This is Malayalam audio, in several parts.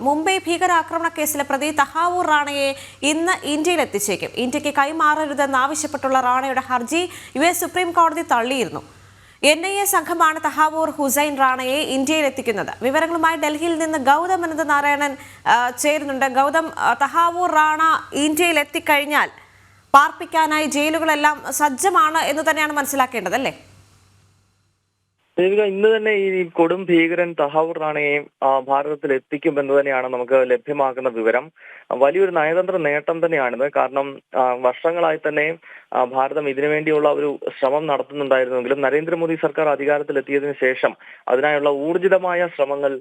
മുംബൈ ഭീകരാക്രമണ കേസിലെ പ്രതി തഹാവൂർ റാണയെ ഇന്ന് ഇന്ത്യയിൽ എത്തിച്ചേക്കും. ഇന്ത്യക്ക് കൈമാറരുതെന്നാവശ്യപ്പെട്ടുള്ള റാണയുടെ ഹർജി US സുപ്രീം കോടതി തള്ളിയിരുന്നു. NIA സംഘമാണ് തഹാവൂർ ഹുസൈൻ റാണയെ ഇന്ത്യയിൽ എത്തിക്കുന്നത്. വിവരങ്ങളുമായി ഡൽഹിയിൽ നിന്ന് ഗൗതം അനന്തനാരായണൻ ചേരുന്നുണ്ട്. ഗൗതം, തഹാവൂർ റാണ ഇന്ത്യയിൽ എത്തിക്കഴിഞ്ഞാൽ പാർപ്പിക്കാനായി ജയിലുകളെല്ലാം സജ്ജമാണ് എന്ന് തന്നെയാണ് മനസ്സിലാക്കേണ്ടത്, അല്ലേ? ദേവിക, ഇന്ന് തന്നെ ഈ കൊടും ഭീകരൻ തഹാവൂർ റാണയെ ഭാരതത്തിൽ എത്തിക്കുമെന്ന് തന്നെയാണ് നമുക്ക് ലഭ്യമാകുന്ന വിവരം. വലിയൊരു നയതന്ത്ര നേട്ടം തന്നെയാണിത്. കാരണം വർഷങ്ങളായി തന്നെ ഭാരതം ഇതിനുവേണ്ടിയുള്ള ഒരു ശ്രമം നടത്തുന്നുണ്ടായിരുന്നെങ്കിലും നരേന്ദ്രമോദി സർക്കാർ അധികാരത്തിലെത്തിയതിനു ശേഷം അതിനായുള്ള ഊർജിതമായ ശ്രമങ്ങൾ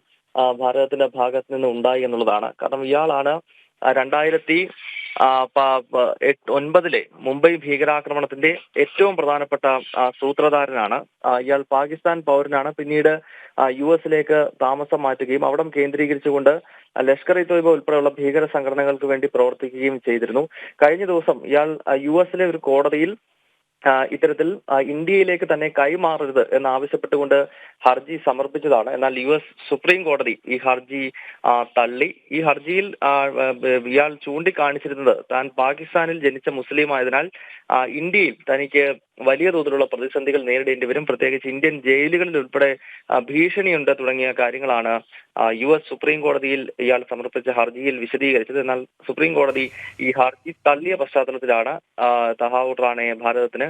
ഭാരതത്തിന്റെ ഭാഗത്ത് നിന്ന് ഉണ്ടായി എന്നുള്ളതാണ്. കാരണം ഇയാളാണ് 2009 മുംബൈ ഭീകരാക്രമണത്തിന്റെ ഏറ്റവും പ്രധാനപ്പെട്ട സൂത്രധാരനാണ്. ഇയാൾ പാകിസ്ഥാൻ പൗരനാണ്. പിന്നീട് US താമസം മാറ്റുകയും അവിടം കേന്ദ്രീകരിച്ചുകൊണ്ട് ലഷ്കർ-ഇ-തോയ്ബ ഉൾപ്പെടെയുള്ള ഭീകര സംഘടനകൾക്ക് വേണ്ടി പ്രവർത്തിക്കുകയും ചെയ്തിരുന്നു. കഴിഞ്ഞ ദിവസം ഇയാൾ US ഒരു കോടതിയിൽ ഇത്തരത്തിൽ ഇന്ത്യയിലേക്ക് തന്നെ കൈമാറരുത് എന്നാവശ്യപ്പെട്ടുകൊണ്ട് ഹർജി സമർപ്പിച്ചതാണ്. എന്നാൽ US സുപ്രീം കോടതി ഈ ഹർജി തള്ളി. ഈ ഹർജിയിൽ ഇയാൾ ചൂണ്ടിക്കാണിച്ചിരുന്നത് താൻ പാകിസ്ഥാനിൽ ജനിച്ച മുസ്ലിം ആയതിനാൽ ഇന്ത്യയിൽ തനിക്ക് വലിയ തോതിലുള്ള പ്രതിസന്ധികൾ നേരിടേണ്ടി വരും, പ്രത്യേകിച്ച് ഇന്ത്യൻ ജയിലുകളിൽ ഉൾപ്പെടെ ഭീഷണിയുണ്ട് തുടങ്ങിയ കാര്യങ്ങളാണ് US സുപ്രീം കോടതിയിൽ ഇയാൾ സമർപ്പിച്ച ഹർജിയിൽ വിശദീകരിച്ചത്. എന്നാൽ സുപ്രീം കോടതി ഈ ഹർജി തള്ളിയ പശ്ചാത്തലത്തിലാണ് തഹാവൂർ റാണയെ ഭാരതത്തിന്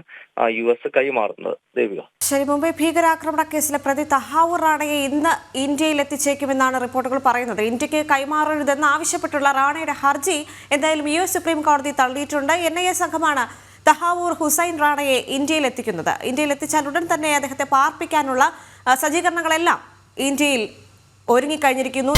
US കൈമാറുന്നത്. ദേവിക, ശരി. മുംബൈ ഭീകരാക്രമണ കേസിലെ പ്രതി തഹാവൂർ റാണയെ ഇന്ന് ഇന്ത്യയിൽ എത്തിച്ചേക്കുമെന്നാണ് റിപ്പോർട്ടുകൾ പറയുന്നത്. ഇന്ത്യക്ക് കൈമാറരുതെന്ന് ആവശ്യപ്പെട്ടുള്ള റാണയുടെ ഹർജി എന്തായാലും US സുപ്രീം കോടതി തള്ളിയിട്ടുണ്ട്. NIA സംഘമാണ് തഹാവൂർ ഹുസൈൻ റാണയെ ഇന്ത്യയിൽ എത്തിക്കുന്നത്. ഇന്ത്യയിൽ എത്തിച്ചാൽ ഉടൻ തന്നെ അദ്ദേഹത്തെ പാർപ്പിക്കാനുള്ള സജ്ജീകരണങ്ങളെല്ലാം ഇന്ത്യയിൽ ഒരുങ്ങിക്കഴിഞ്ഞിരിക്കുന്നു.